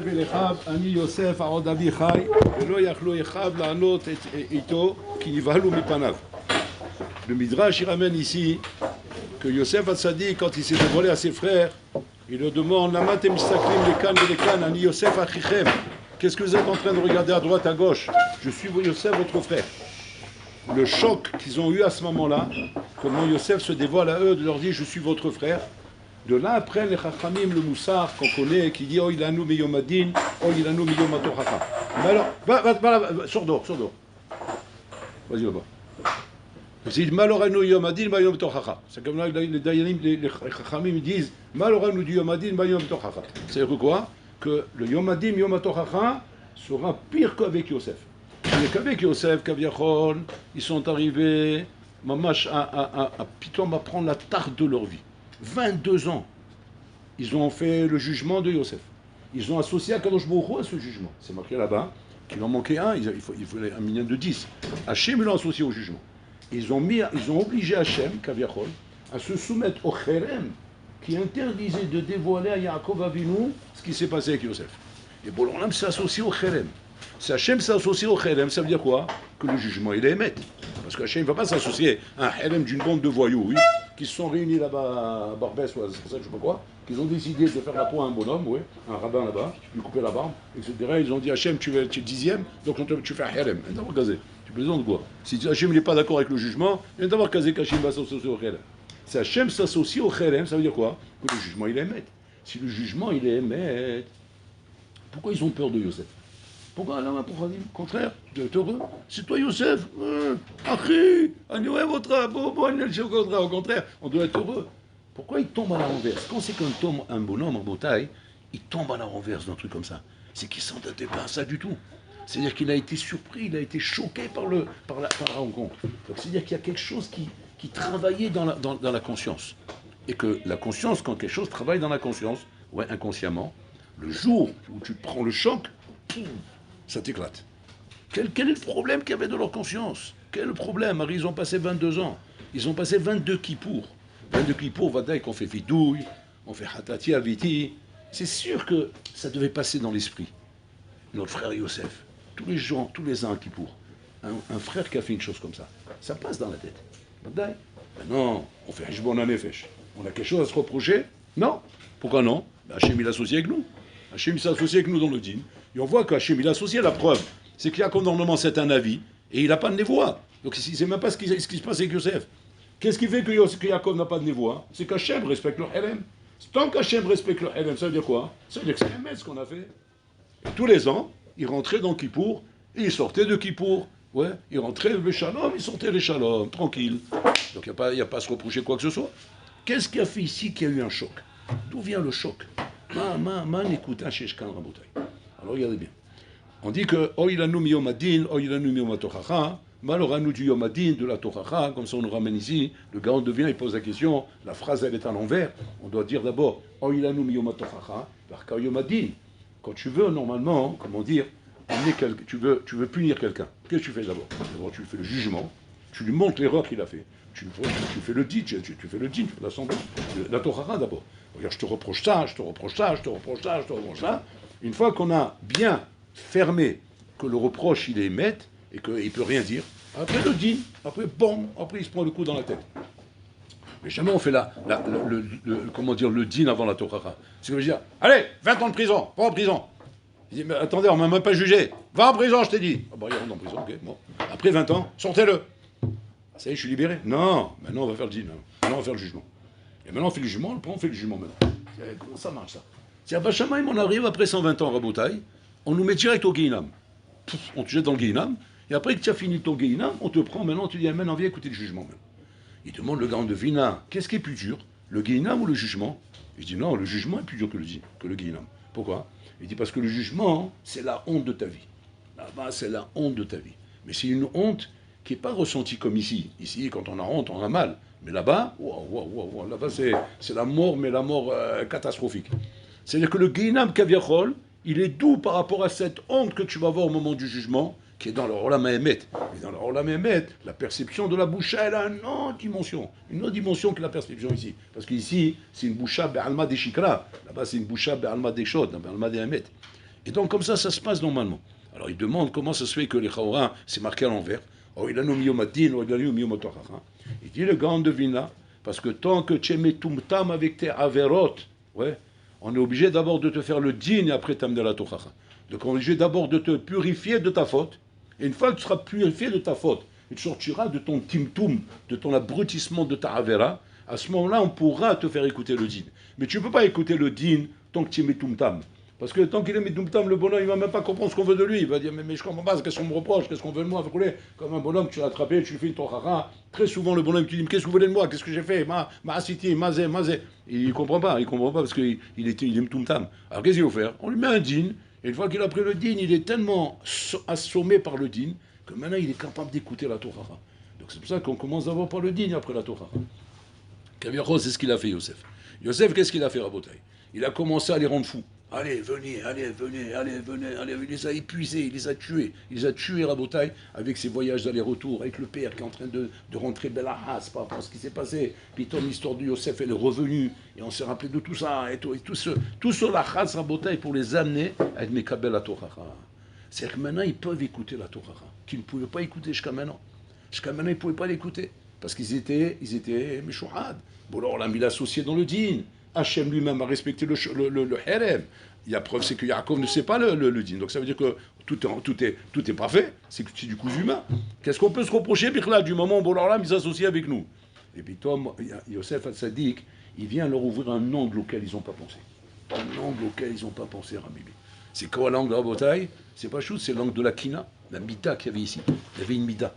ולאחיו, אני יוסף עוד אבי חי, ולא יכלו אחיו לענות איתו, כי נבהלו מפניו. Le Midrash, il ramène ici que Yosef Hatzadik, quand il s'est dévoilé à ses frères, il leur demande Lama tem mistaklim lekan velekan, ani Yosef achichem. Qu'est-ce que vous êtes en train de regarder à droite, à gauche? Je suis Yosef, votre frère. Le choc qu'ils ont eu à ce moment-là, comment Yosef se dévoile à eux, de leur dire je suis votre frère. De là après les Chachamim, le Moussar qu'on connaît, qui dit oh il a nous miyomadin, oh il a nous miyomatochacha. Mais alors, sors dehors. Vas-y là-bas. C'est maloranu yomadin bayom tochacha. C'est comme là les Dayanim, les Chachamim disent maloranu du yomadin bayom tochacha. C'est-à-dire quoi? Que le yomadim yomatochacha sera pire qu'avec Yosef. Et qu'avec Yosef, Kaviachol, ils sont arrivés mamash à Pitom à prendre la tarte de leur vie. 22 ans, ils ont fait le jugement de Yosef. Ils ont associé à Kadosh Baruch Hu à ce jugement. C'est marqué là-bas qu'il en manquait un, il fallait un minyan de 10. Hachem l'a associé au jugement. Ils ont obligé Hachem, Kaviachol, à se soumettre au Cherem qui interdisait de dévoiler à Yaakov Avinu ce qui s'est passé avec Yosef. Et Bolam s'est associé au Cherem. Si Hachem s'est associé au Cherem, ça veut dire quoi? Que le jugement il est émet. Parce que Hachem ne va pas s'associer à un Cherem d'une bande de voyous, oui, qui se sont réunis là-bas à Barbès ou à je sais pas quoi, qu'ils ont décidé de faire la peau à un bonhomme, oui, un rabbin là-bas, lui couper la barbe, etc. Ils ont dit Hachem, tu es le dixième, donc tu fais un Cherem. Et d'abord casé. Tu plaisantes quoi? Si Hachem n'est pas d'accord avec le jugement, il vient d'avoir casé qu'Hachem va s'associer au Cherem. Si Hachem s'associe au Cherem, ça veut dire quoi? Que le jugement il est émet. Si le jugement il est émet, pourquoi ils ont peur de Yosef? Pourquoi Allah pourquoi dit le contraire? Tu dois être heureux. C'est toi Yosef. Au contraire, on doit être heureux. Pourquoi il tombe à la renverse? Quand c'est qu'un bonhomme en bataille, il tombe à la renverse d'un truc comme ça. C'est qu'il ne s'entendait pas à ça du tout. C'est-à-dire qu'il a été surpris, il a été choqué par la rencontre. Donc c'est-à-dire qu'il y a quelque chose qui travaillait dans la conscience. Et que la conscience, quand quelque chose travaille dans la conscience, ouais, inconsciemment, le jour où tu prends le choc, ça t'éclate. Quel est le problème qu'il y avait de leur conscience? Quel est le problème? Ils ont passé 22 ans. Ils ont passé 22 kippour. 22 kippour, Vadaï, qu'on fait fidouille, on fait hatati aviti. C'est sûr que ça devait passer dans l'esprit. Notre frère Yosef, tous les ans à kippour, un frère qui a fait une chose comme ça passe dans la tête. Vadaï. Non, on fait hajbon anefesh. On a quelque chose à se reprocher? Non. Pourquoi non? Hachem il est associé avec nous. Hachem s'est associé avec nous dans le dîme. Et on voit qu'Hachem, il a associé la preuve. C'est qu'il y a condamnement, c'est un avis, et il n'a pas de névoie. Donc il ne sait même pas ce qui se passe avec Yosef. Qu'est-ce qui fait que Yaakov n'a pas de névoie? C'est qu'Hachem respecte le Helem. Tant qu'Hachem respecte le Helem, ça veut dire quoi? Ça veut dire que c'est un mess qu'on a fait. Et tous les ans, il rentrait dans Kippour, et il sortait de Kippour. Ouais, il rentrait le Shalom, il sortait le Shalom, tranquille. Donc il n'y a pas à se reprocher quoi que ce soit. Qu'est-ce qui a fait ici qu'il y a eu un choc? D'où vient le choc? N'écoute Sheshkan Rabotai. Alors regardez bien. On dit que Oilanu miyomadin, Oilanu miyomatochacha, maloranu du yomadin, de la tochacha, comme ça on nous ramène ici, le Gaon devient, il pose la question, la phrase elle est à l'envers, on doit dire d'abord Oilanu miyomatochacha, par yomadin. Quand tu veux normalement, comment dire, tu veux punir quelqu'un, qu'est-ce que tu fais d'abord? D'abord tu fais le jugement, tu lui montres l'erreur qu'il a fait, tu fais le dit, tu fais le dit, tu fais l'assemblée, la tochacha d'abord. Regarde, je te reproche ça. Une fois qu'on a bien fermé que le reproche il est émet et qu'il ne peut rien dire, après le din, après il se prend le coup dans la tête. Mais jamais on fait le din avant la tochacha. C'est que je veux dire, allez, 20 ans de prison, va en prison. Il dit, mais attendez, on ne m'a même pas jugé. Va en prison, je t'ai dit. Ah bah il rentre en prison, ok, bon. Après 20 ans, sortez-le. Ah, ça y est, je suis libéré. Non, maintenant on va faire le din, maintenant on va faire le jugement. Et maintenant on fait le jugement, on fait le jugement maintenant. Comment ça marche ça? C'est-à-dire, Bachamaïm, on arrive après 120 ans, Rabotaï, on nous met direct au Guéinam. On te jette dans le Guéinam, et après que tu as fini ton Guéinam, on te prend maintenant, on te dit, maintenant viens écouter le jugement. Il demande le grand de Vina, qu'est-ce qui est plus dur, le Guéinam ou le jugement? Je dis non, le jugement est plus dur que le Guéinam. Pourquoi? Il dit parce que le jugement, c'est la honte de ta vie. Là-bas, c'est la honte de ta vie. Mais c'est une honte qui n'est pas ressentie comme ici. Ici, quand on a honte, on a mal. Mais là-bas, là-bas c'est la mort, mais la mort catastrophique. C'est-à-dire que le Guéinam Kaviachol, il est doux par rapport à cette honte que tu vas voir au moment du jugement, qui est dans le Olam Emet. Et dans le Olam Emet, la perception de la boucha, elle a une autre dimension que la perception ici. Parce qu'ici, c'est une boucha be'alma de shikra. Là-bas, c'est une boucha be'alma de shod, be'alma de Emet. Et donc comme ça se passe normalement. Alors il demande comment ça se fait que les Chaora, c'est marqué à l'envers. Oh, il a nommé Yomadin, ou il a nommé Yomotochacha. Il dit le grand devine là, parce que tant que tu es metumtam avec tes averot, ouais, on est obligé d'abord de te faire le din et après t'amener la tochacha. Donc on est obligé d'abord de te purifier de ta faute. Et une fois que tu seras purifié de ta faute, et tu sortiras de ton timtum, de ton abrutissement de ta avera, à ce moment-là, on pourra te faire écouter le din. Mais tu ne peux pas écouter le din tant que tu es metumtam. Parce que tant qu'il est metumtam, le bonhomme, il ne va même pas comprendre ce qu'on veut de lui. Il va dire, mais je ne comprends pas, qu'est-ce qu'on me reproche, qu'est-ce qu'on veut de moi. Comme un bonhomme, tu l'as attrapé, tu lui fais une tochacha. Très souvent, le bonhomme, tu dis, mais qu'est-ce que vous voulez de moi, qu'est-ce que j'ai fait, ma asiti, mazé. Il ne comprend pas parce qu'il est metumtam. Alors qu'est-ce qu'il faut faire? On lui met un din, et une fois qu'il a pris le din, il est tellement assommé par le din, que maintenant il est capable d'écouter la tochacha. Donc c'est pour ça qu'on commence d'abord par le din et après la tochacha. Kaviachol, c'est ce qu'il a fait, Yosef. Yosef, qu'est-ce qu'il a fait, Rabotai? Il a commencé à les rendre fous. Allez, venez, il les a épuisés, il les a tués, Rabotai, avec ses voyages d'aller-retour, avec le père qui est en train de rentrer Belahas par rapport à ce qui s'est passé. Puis Tom, l'histoire de Yosef, elle est revenue, et on s'est rappelé de tout ça, et tout ce Lahas, Rabotai, pour les amener à être Mekabel la Tochacha. C'est-à-dire que maintenant, ils peuvent écouter la Tochacha, qu'ils ne pouvaient pas écouter jusqu'à maintenant. Jusqu'à maintenant, ils ne pouvaient pas l'écouter, parce qu'ils étaient Meshouhad. Bon, alors, on l'a mis l'associé dans le din. Hachem lui-même a respecté le Herem. Il y a preuve, c'est que Yaakov ne sait pas le din. Donc ça veut dire que tout est parfait. C'est du coup humain. Qu'est-ce qu'on peut se reprocher, Birla, du moment où bon, alors là, ils s'associent avec nous? Et puis Tom, Yosef Hatzadik, il vient leur ouvrir un angle auquel ils n'ont pas pensé. Un angle auquel ils n'ont pas pensé, Ramibi. C'est quoi l'angle de la bataille? C'est pas chose, c'est l'angle de la kina, la mida qu'il y avait ici. Il y avait une mida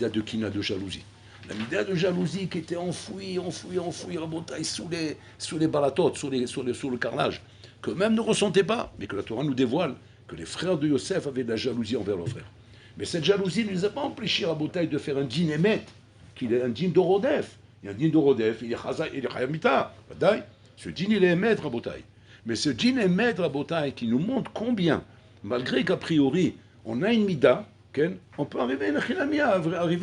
de kina, de jalousie. La mida de jalousie qui était enfouie, Rabotai, sous les balatotes, sous le carrelage, que même ne ressentait pas, mais que la Torah nous dévoile que les frères de Yosef avaient de la jalousie envers leurs frères. Mais cette jalousie ne les a pas empêchés, Rabotai, de faire un din émet, qu'il est un din d'Orodef. Il y a un din d'Orodef, il est Chayamita. Ce din, il est émet, Rabotai. Mais ce din émet, Rabotai, qui nous montre combien, malgré qu'a priori, on a une mida, on peut arriver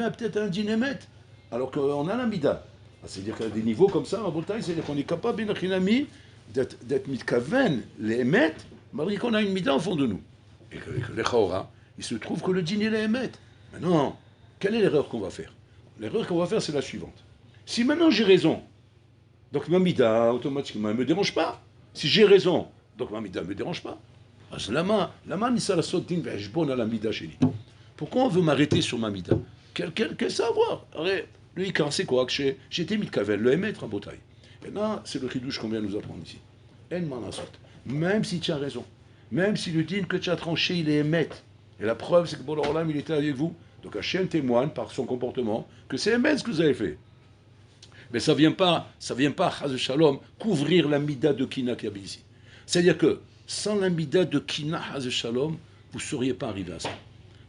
à peut-être un din émet. Alors qu'on a la mida. C'est-à-dire qu'à des niveaux comme ça, c'est-à-dire qu'on est capable d'être mitkaven, les émet, malgré qu'on a une mida au fond de nous. Et que les chaora, il se trouve que le din est les émet. Maintenant, quelle est l'erreur qu'on va faire? L'erreur qu'on va faire, c'est la suivante. Si maintenant j'ai raison, donc ma mida, automatiquement, elle ne me dérange pas. Si j'ai raison, donc ma mida ne me dérange pas. Pourquoi on veut m'arrêter sur ma mida? Quel savoir? Lui, quand c'est quoi? Que j'étais mitkavel, le émettre en bataille. Maintenant, c'est le chidouche qu'on vient nous apprendre ici. Même si tu as raison, même si le din que tu as tranché, il est émettre, et la preuve, c'est que bon, Olam, il était avec vous, donc Hachem témoigne par son comportement que c'est émettre ce que vous avez fait. Mais ça vient pas, Chaz Shalom, couvrir la mida de Kina qu'il y avait ici. C'est-à-dire que sans la mida de Kina, Chaz Shalom, vous ne seriez pas arrivé à ça.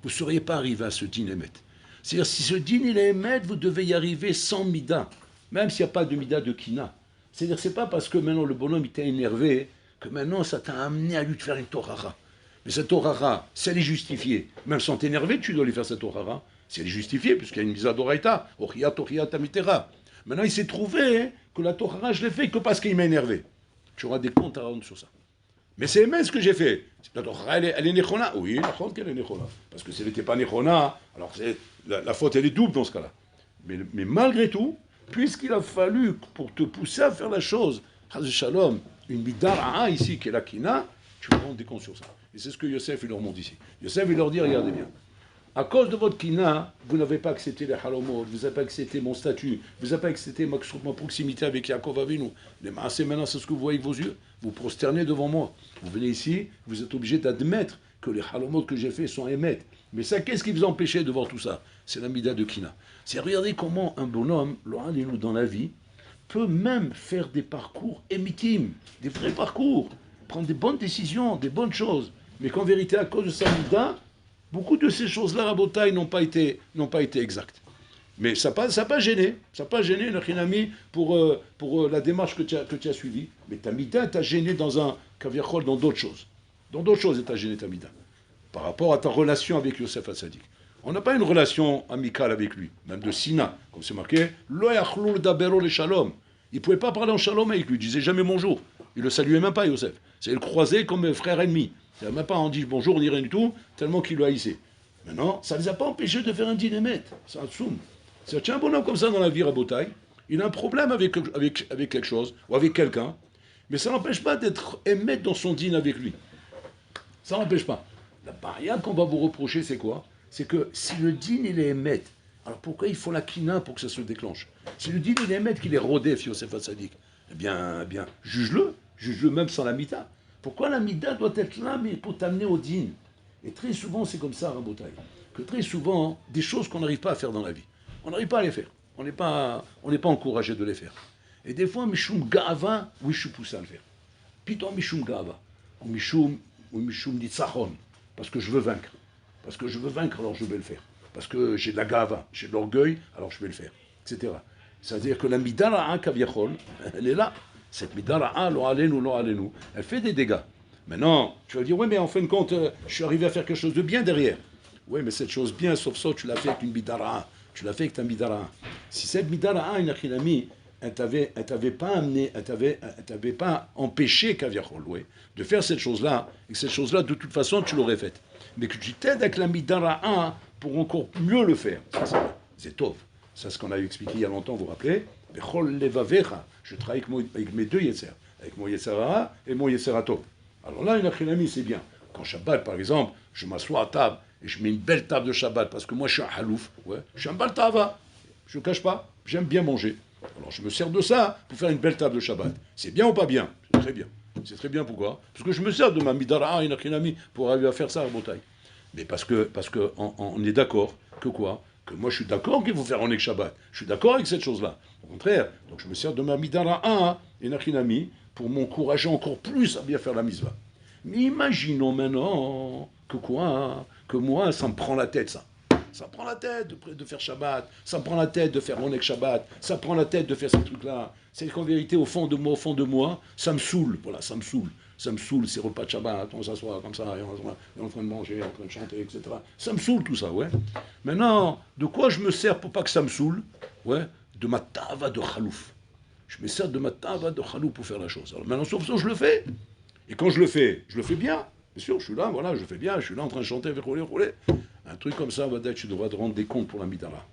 Vous ne seriez pas arrivé à ce din émettre. C'est-à-dire, si ce din il est émettre, vous devez y arriver sans mida, même s'il n'y a pas de mida de kina. C'est-à-dire, c'est pas parce que maintenant le bonhomme était énervé que maintenant ça t'a amené à lui faire une torara. Mais cette torara, si elle est justifiée, même sans t'énerver, tu dois lui faire cette torara. Si elle est justifiée, puisqu'il y a une misa d'oraita, ochia tamitera. Maintenant, il s'est trouvé que la torara, je l'ai fait que parce qu'il m'a énervé. Tu auras des comptes à rendre sur ça. Mais c'est même ce que j'ai fait. La torara, elle est nechona. Oui, la faute qu'elle est nechona. Parce que si elle n'était pas nechona, alors la faute, elle est double dans ce cas-là. Mais malgré tout, puisqu'il a fallu, pour te pousser à faire la chose, Chaz Shalom, une midara ici, qui est la kina, tu vas rendre des comptes sur ça. Et c'est ce que Yosef, il leur montre ici. Yosef, il leur dit, regardez bien. À cause de votre kina, vous n'avez pas accepté les halomot, vous n'avez pas accepté mon statut, vous n'avez pas accepté ma proximité avec Yaakov Avinu. Les maasé, maintenant, c'est ce que vous voyez avec vos yeux. Vous prosternez devant moi. Vous venez ici, vous êtes obligé d'admettre que les halomot que j'ai faits sont émettre. Mais ça, qu'est-ce qui vous empêchait de voir tout ça? C'est la mida de Kina. C'est regardez comment un bonhomme, dans la vie, peut même faire des parcours émitim, des vrais parcours, prendre des bonnes décisions, des bonnes choses. Mais qu'en vérité, à cause de sa mida, beaucoup de ces choses-là, Rabotai, n'ont pas été exactes. Mais ça n'a pas gêné. Ça n'a pas gêné, notre ami, pour la démarche que tu as suivie. Mais ta mida t'a gêné dans d'autres choses. Dans d'autres choses, elle t'a gêné ta mida. Par rapport à ta relation avec Yosef Hatzadik. On n'a pas une relation amicale avec lui, même de Sina, comme c'est marqué, Lo yachlul dabero le shalom. Il ne pouvait pas parler en shalom avec lui, il disait jamais bonjour. Il ne le saluait même pas, Yosef. C'est le croisé comme frère ennemi. C'est-à-dire même pas on dit bonjour ni rien du tout, tellement qu'il le haïssait. Maintenant, ça ne les a pas empêchés de faire un din émet. C'est un tsoum. C'est un bonhomme comme ça dans la vie, Rabotai. Il a un problème avec quelque chose, ou avec quelqu'un, mais ça n'empêche pas d'être émet dans son din avec lui. Ça n'empêche pas. La baria qu'on va vous reprocher, c'est quoi? C'est que si le din, il est émet, alors pourquoi il faut la kina pour que ça se déclenche? Si le din, il est émet, qu'il est rodef, Yosef Hatzadik, eh bien, juge-le même sans la mida. Pourquoi la mida doit être là, mais pour t'amener au din? Et très souvent, c'est comme ça, Rabotai, que très souvent, des choses qu'on n'arrive pas à faire dans la vie, on n'arrive pas à les faire. On n'est pas encouragé de les faire. Et des fois, Mishum Gava, oui, je suis poussé à le faire. Plutôt Mishum Gava, ou Mishum Nitzachon, parce que je veux vaincre. Parce que je veux vaincre, alors je vais le faire. Parce que j'ai de la Gava, j'ai de l'orgueil, alors je vais le faire, etc. C'est-à-dire que la Midara'a Kaviachol, elle est là. Cette Midara'a, lo alenu, elle fait des dégâts. Maintenant, tu vas dire, oui, mais en fin de compte, je suis arrivé à faire quelque chose de bien derrière. Oui, mais cette chose bien, sauf ça, tu l'as fait avec une Midara'a. Tu l'as fait avec ta Midara'a. Si cette Midara'a, une achinami, elle t'avait pas amené, elle t'avait pas empêché, Kaviachol, oui, de faire cette chose-là, et que cette chose-là, de toute façon, tu l'aurais faite. Mais que tu t'aides avec la Midara'a pour encore mieux le faire. C'est tov. C'est ce qu'on a expliqué il y a longtemps, vous vous rappelez? Je travaille avec mes deux Yetzer, avec mon Yetzerara et mon Yetzeratov. Alors là, une achinami, c'est bien. Quand Shabbat, par exemple, je m'assois à table et je mets une belle table de Shabbat parce que moi, je suis un halouf, ouais, je suis un baltava. Je ne cache pas, j'aime bien manger. Alors je me sers de ça pour faire une belle table de Shabbat. C'est bien ou pas bien? C'est très bien. C'est très bien, pourquoi? Parce que je me sers de ma midara une achinami pour arriver à faire ça à Botaï. Mais parce que on est d'accord que quoi? Que moi je suis d'accord qu'il faut faire Onek Shabbat. Je suis d'accord avec cette chose-là. Au contraire, donc je me sers de ma midara et Nachinami pour m'encourager encore plus à bien faire la mitzvah. Mais imaginons maintenant que quoi? Que moi, ça me prend la tête, ça. Ça me prend la tête de faire Shabbat, ça me prend la tête de faire Onek Shabbat, ça me prend la tête de faire ces trucs-là. C'est qu'en vérité, au fond de moi, ça me saoule. Voilà, ça me saoule. Ça me saoule, ces repas de Shabbat, on s'assoit comme ça, et on est en train de manger, en train de chanter, etc. Ça me saoule tout ça, ouais. Maintenant, de quoi je me sers pour pas que ça me saoule? Ouais, de ma tava de chalouf. Je me sers de ma tava de chalouf pour faire la chose. Alors maintenant, sauf ça, je le fais. Et quand je le fais bien. Bien sûr, je suis là, voilà, je fais bien, je suis là en train de chanter avec roulé. Un truc comme ça, tu devras te rendre des comptes pour la midara.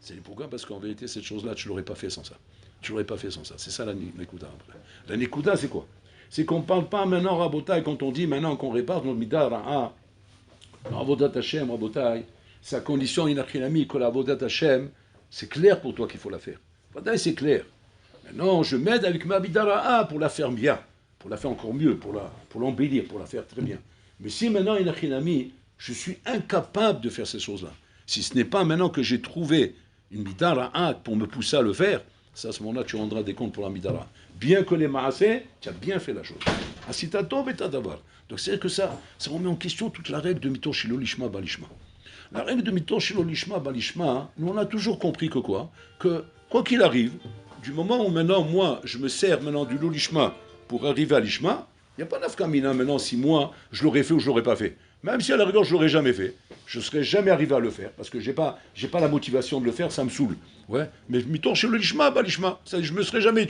C'est pourquoi? Parce qu'en vérité, cette chose-là, tu l'aurais pas fait sans ça. Tu l'aurais pas fait sans ça. C'est ça la nekuda après. La nekuda, c'est quoi? C'est qu'on ne parle pas maintenant, Rabotai, quand on dit maintenant qu'on répare notre midara, Avodat Hashem, Rabotai, sa condition inachinami, que la Avodat Hashem, c'est clair pour toi qu'il faut la faire. Rabotai, c'est clair. Maintenant, je m'aide avec ma midara pour la faire bien, pour la faire encore mieux, pour l'embellir, pour la faire très bien. Mais si maintenant, inachinami, je suis incapable de faire ces choses-là, si ce n'est pas maintenant que j'ai trouvé une midara pour me pousser à le faire, ça, à ce moment-là, tu rendras des comptes pour la midara. Bien que les maaseh, tu as bien fait la chose. Asitatov et tadavar. Donc c'est-à-dire que ça remet en question toute la règle de Mitor Shilo Lishma Balishma. La règle de Mitor Shilo Lishma Balishma, nous on a toujours compris que quoi? Que quoi qu'il arrive, du moment où maintenant, moi, je me sers maintenant du Lolishma pour arriver à l'Ishma, il n'y a pas d'afkamina maintenant si moi, je l'aurais fait ou je ne l'aurais pas fait. Même si à la rigueur, je ne l'aurais jamais fait. Je ne serais jamais arrivé à le faire, parce que je n'ai pas la motivation de le faire, ça me saoule. Ouais. Mais Mitor Shilo Lishma Balishma, je me serais jamais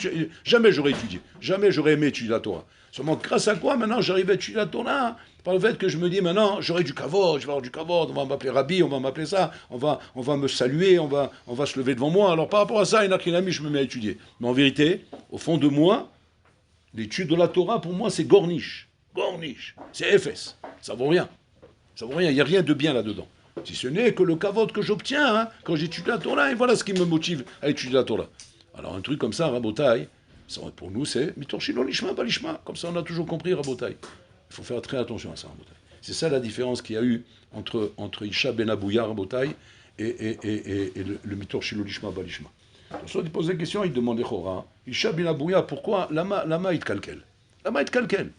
j'aurais étudié. Jamais j'aurais aimé étudier la Torah. Seulement, grâce à quoi, maintenant, j'arrive à étudier la Torah? Par le fait que je me dis, maintenant, j'aurai du kavod, je vais avoir du kavod, on va m'appeler Rabbi, on va m'appeler ça, on va me saluer, on va se lever devant moi. Alors, par rapport à ça, il y en a qui je me mets à étudier. Mais en vérité, au fond de moi, l'étude de la Torah, pour moi, c'est gorniche. Gorniche. C'est FS. Ça vaut rien. Ça vaut rien. Il n'y a rien de bien là-dedans. Si ce n'est que le kavod que j'obtiens quand j'étudie la Torah, et voilà ce qui me motive à étudier la Torah. Alors, un truc comme ça, Rabotai, pour nous, c'est Mitor Shilo Lishma Balishma. Comme ça, on a toujours compris, Rabotai. Il faut faire très attention à ça, Rabotai. C'est ça la différence qu'il y a eu entre Isha Ben Abouya, Rabotai, et le Mitor Shilo Lishma Balishma. Donc, soit il pose la question, il demande Chora, Isha Ben Abouya, pourquoi Lama it kalkel? Lama it kalkel.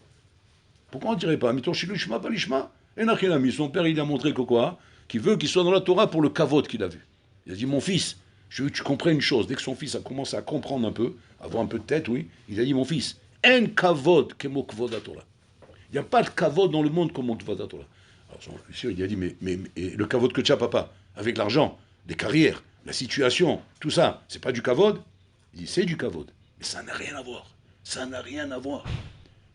Pourquoi on ne dirait pas Mitor Shilo Lishma Balishma? Et Nachilami, son père, il a montré que quoi? Qu'il veut qu'il soit dans la Torah pour le kavod qu'il a vu. Il a dit, mon fils, je veux que tu comprennes une chose. Dès que son fils a commencé à comprendre un peu, à avoir un peu de tête, oui, il a dit, mon fils, en kavod kemo kvod à Torah. Il n'y a pas de kavod dans le monde comme kvod à Torah. Alors son fils, il a dit, mais le kavod que tu as, papa, avec l'argent, les carrières, la situation, tout ça, c'est pas du kavod? Il dit, c'est du kavod. Mais ça n'a rien à voir. Ça n'a rien à voir.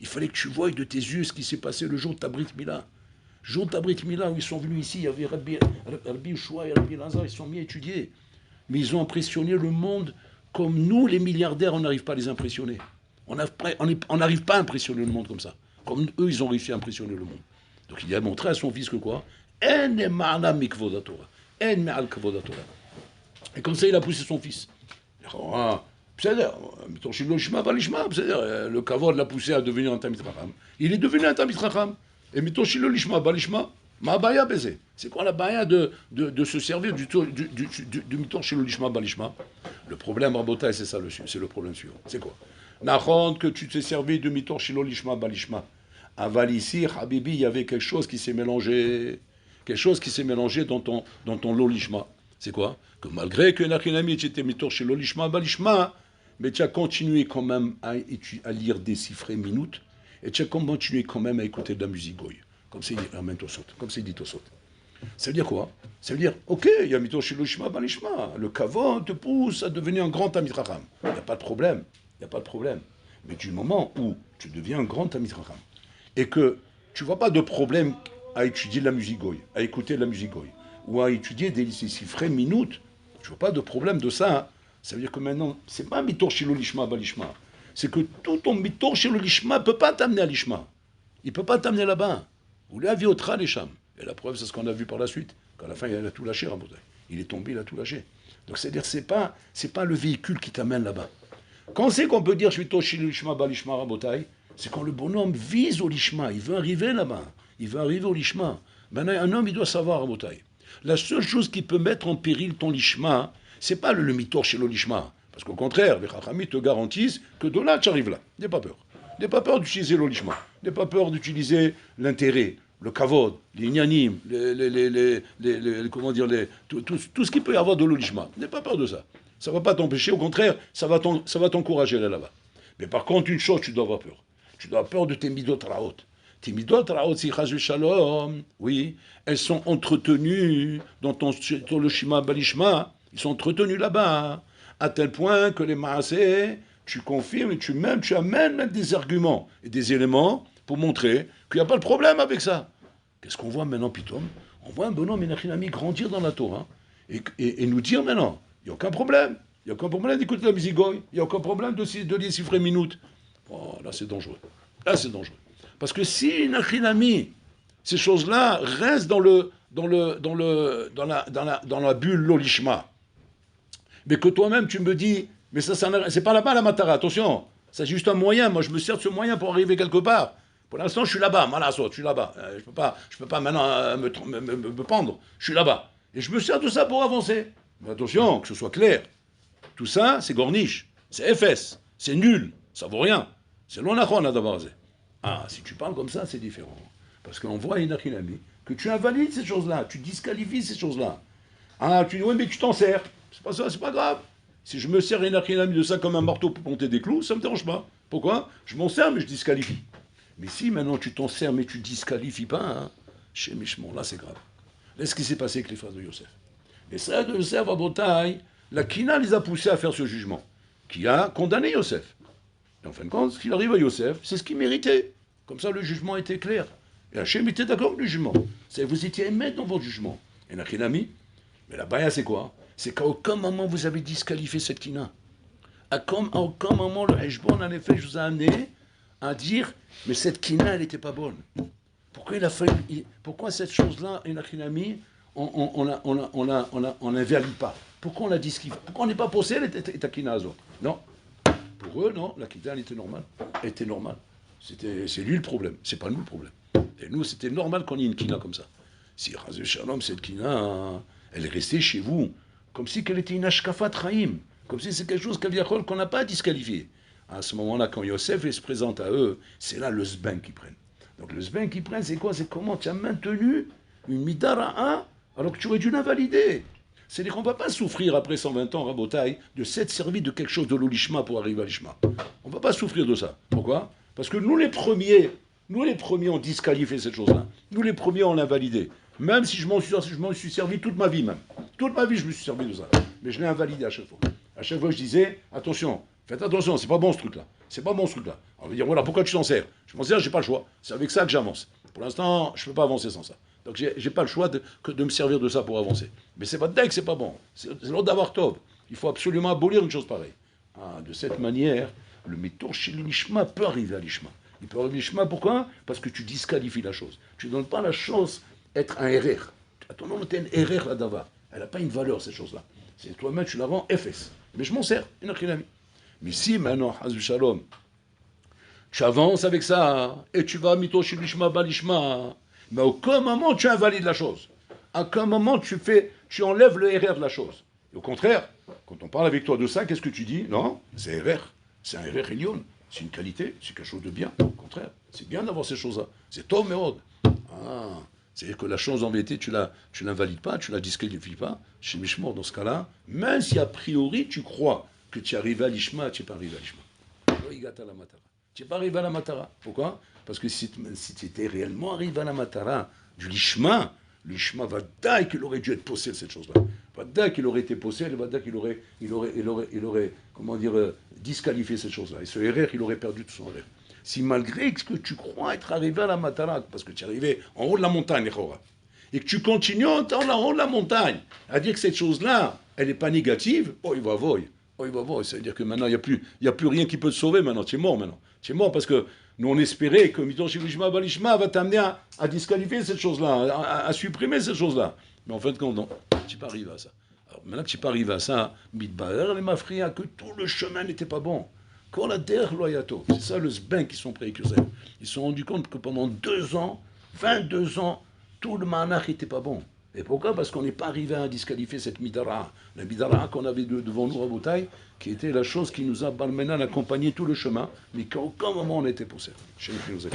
Il fallait que tu voies de tes yeux ce qui s'est passé le jour de ta Brit Mila. Le jour de ta Brit Mila, où ils sont venus ici, il y avait Rabbi Ushua et Rabbi Lazar, ils sont mis à étudier. Mais ils ont impressionné le monde comme nous, les milliardaires, on n'arrive pas à les impressionner. On n'arrive pas à impressionner le monde comme ça. Comme eux, ils ont réussi à impressionner le monde. Donc il a montré à son fils que quoi? Et comme ça, il a poussé son fils. Le kavod l'a poussé à devenir un Talmid Chacham. Il est devenu un Talmid Chacham. Et mitoshilo lishma balishma, ma baya baiser. C'est quoi la baya de se servir du mitoshilo lishma balishma? Le problème, Rabotai, c'est ça, c'est le problème suivant. C'est quoi? Nahon, que tu t'es servi de mitoshilo lishma balishma. Aval ici, Habibi, il y avait quelque chose qui s'est mélangé. Quelque chose qui s'est mélangé dans ton lolishma. C'est quoi? Que malgré que Nachinami, tu étais mitoshilo lishma balishma, mais tu as continué quand même à lire des chiffres minutes. Et tu as continué quand même à écouter de la musique goy. Comme c'est dit, Amen Tosot. Comme c'est dit Tosot. Ça veut dire quoi? Ça veut dire, ok, il y a mitoshilo lishma balishma. Le kavod te pousse à devenir un grand Talmid Chacham. Il n'y a pas de problème. Il n'y a pas de problème. Mais du moment où tu deviens un grand Talmid Chacham, et que tu ne vois pas de problème à étudier de la musique goy, à écouter de la musique goy, ou à étudier des chiffres minutes, tu ne vois pas de problème de ça. Hein. Ça veut dire que maintenant, ce n'est pas mitoshilo lishma balishma. C'est que tout ton mitor chez le lishma ne peut pas t'amener à l'ishma. Il ne peut pas t'amener là-bas. Ou la viotra les sham. Et la preuve, c'est ce qu'on a vu par la suite. Qu'à la fin, il a tout lâché, Rabotai. Il est tombé, il a tout lâché. Donc, c'est-à-dire, c'est pas le véhicule qui t'amène là-bas. Quand c'est qu'on peut dire je suis toshi le lishma, balishma, Rabotai, c'est quand le bonhomme vise au lishma. Il veut arriver là-bas. Il veut arriver au lishma. Maintenant, un homme, il doit savoir, Rabotai. La seule chose qui peut mettre en péril ton lishma, c'est pas le mitor chez le lishma. Parce qu'au contraire, les Chachamim te garantissent que de là, tu arrives là. N'aie pas peur. N'aie pas peur d'utiliser l'olishma. N'aie pas peur d'utiliser l'intérêt, le kavod, les inyanim, tout ce qu'il peut y avoir de l'olishma. N'aie pas peur de ça. Ça ne va pas t'empêcher, au contraire, ça va t'encourager là-bas. Mais par contre, une chose, tu dois avoir peur. Tu dois avoir peur de tes midot raot. Tes midot raot, si chas shalom, oui, elles sont entretenues dans ton lishma balishma. Ils sont entretenus là-bas. À tel point que les maaseh, tu confirmes et tu amènes même des arguments et des éléments pour montrer qu'il n'y a pas de problème avec ça. Qu'est-ce qu'on voit maintenant, Pitom? On voit un bonhomme Menachinami grandir dans la Torah et nous dire maintenant, il n'y a aucun problème. Il n'y a aucun problème d'écouter la musique goy. Il n'y a aucun problème de lire chiffres minutes. Oh, là, c'est dangereux. Là, c'est dangereux. Parce que si Menachinami, ces choses-là restent dans la bulle l'olishma, mais que toi-même, tu me dis, mais ça c'est pas là-bas la matara, attention, c'est juste un moyen, moi je me sers de ce moyen pour arriver quelque part. Pour l'instant, je suis là-bas, malasso, je suis là-bas. Je peux pas maintenant me pendre, je suis là-bas. Et je me sers de ça pour avancer. Mais attention, que ce soit clair, tout ça, c'est gorniche, c'est FS, c'est nul, ça vaut rien. C'est l'onachon à d'abord. Ah, si tu parles comme ça, c'est différent. Parce qu'on voit, Inachinami, que tu invalides ces choses-là, tu disqualifies ces choses-là. Ah, tu dis, oui, mais tu t'en sers. C'est pas ça, c'est pas grave. Si je me sers Inachinami de ça comme un marteau pour monter des clous, ça me dérange pas. Pourquoi? Je m'en sers, mais je disqualifie. Mais si maintenant tu t'en sers, mais tu disqualifies pas, hein, chez Mishmon, là c'est grave. Là, ce qui s'est passé avec les frères de Yosef. Les frères de Yosef à Bretagne, la Kina les a poussés à faire ce jugement, qui a condamné Yosef. Et en fin de compte, ce qu'il arrive à Yosef, c'est ce qu'il méritait. Comme ça, le jugement était clair. Et Hachem était d'accord avec le jugement. C'est vous étiez aimé dans votre jugement. Et la Kinami, mais la baya c'est quoi? C'est qu'à aucun moment vous avez disqualifié cette Kina. À aucun moment le Heshbon, en effet, je vous ai amené à dire, mais cette Kina, elle n'était pas bonne. Pourquoi il a fallu, pourquoi cette chose-là, et la Kinami, on n'invalide pas? Pourquoi on la disqualifie? Pourquoi on n'est pas posé la Kina Azot? Non. Pour eux, non, la Kina, elle était normale. Elle était normale. C'est lui le problème, c'est pas nous le problème. Et nous, c'était normal qu'on ait une Kina comme ça. Si Razé Shalom, cette Kina, elle est restée chez vous, comme si qu'elle était une Ashkafat Raïm, comme si c'est quelque chose qu'on n'a pas disqualifié. À ce moment-là, quand Yosef se présente à eux, c'est là le Zben qu'ils prennent. Donc le Zben qu'ils prennent, c'est quoi? C'est comment tu as maintenu une Midara alors que tu aurais dû l'invalider. C'est-à-dire qu'on ne va pas souffrir après 120 ans, Rabotaï, de s'être servi de quelque chose de l'Olishma pour arriver à l'Ishma. On ne va pas souffrir de ça. Pourquoi? Parce que nous les premiers, on disqualifié cette chose-là. Nous les premiers, on l'a validé. Même si je m'en suis servi toute ma vie même. Toute ma vie, je me suis servi de ça. Mais je l'ai invalidé à chaque fois. À chaque fois, je disais, attention, faites attention, c'est pas bon ce truc-là. C'est pas bon ce truc-là. On va dire, voilà, pourquoi tu t'en sers? Je m'en sers, j'ai pas le choix. C'est avec ça que j'avance. Pour l'instant, je ne peux pas avancer sans ça. Donc, j'ai pas le choix que de me servir de ça pour avancer. Mais c'est pas de que c'est pas bon. C'est l'ordre d'avoir tov. Il faut absolument abolir une chose pareille. Ah, de cette manière, le métaux chez l'ishma peut arriver à l'ishma. Il peut arriver à l'ishma, pourquoi? Parce que tu disqualifies la chose. Tu ne donnes pas la chance d'être un RR. À ton nom, tu es un RR la dava. Elle n'a pas une valeur, cette chose-là. C'est toi-même, tu la rends FS. Mais je m'en sers, une autre ami. Mais si maintenant, Hazul Shalom, tu avances avec ça, et tu vas mito chez l'ishma, balishma, mais à aucun moment tu invalides la chose. À aucun moment tu enlèves le RR de la chose. Et au contraire, quand on parle avec toi de ça, qu'est-ce que tu dis? Non, c'est RR. C'est un RR Elion. C'est une qualité, c'est quelque chose de bien. Au contraire, c'est bien d'avoir ces choses-là. C'est Tov Meod. Ah, c'est-à-dire que la chose en vérité, tu l'invalides pas, tu la disqualifies pas. Chez Mishmor, dans ce cas-là, même si a priori tu crois que tu es arrivé à l'Ishma, tu n'es pas arrivé à l'Ishma. Tu n'es pas arrivé à la Matara. Pourquoi? Parce que si tu étais réellement arrivé à la Matara du l'Ishma Vadaï qu'il aurait dû être possédé cette chose-là. Vadaï qu'il aurait été possédé, Vadaï qu'il aurait, comment dire, disqualifié cette chose-là. Et ce RR, il aurait perdu tout son RR. Si malgré ce que tu crois être arrivé à la Matara, parce que tu es arrivé en haut de la montagne, et que tu continues en haut de la montagne, à dire que cette chose-là, elle n'est pas négative, oh, il va voir. Oh, il va voir. Ça veut dire que maintenant, il n'y a plus rien qui peut te sauver maintenant. Tu es mort maintenant. Tu es mort parce que nous, on espérait que Mitoshi Lishma Balishma va t'amener à disqualifier cette chose-là, à supprimer cette chose-là. Mais en fait, non, tu n'es pas arrivé à ça. Alors maintenant que tu n'es pas arrivé à ça, Midbaer, les Mafria, que tout le chemin n'était pas bon. Quand la der loyato, c'est ça le sben qui sont précurseurs. Ils se sont rendus compte que pendant 2 ans, 22 ans, tout le manach n'était pas bon. Et pourquoi? Parce qu'on n'est pas arrivé à disqualifier cette midara. La midara qu'on avait devant nous à Boutaï, qui était la chose qui nous a maintenant accompagné tout le chemin, mais qu'à aucun moment on n'était poussé. Chez nous qui nous a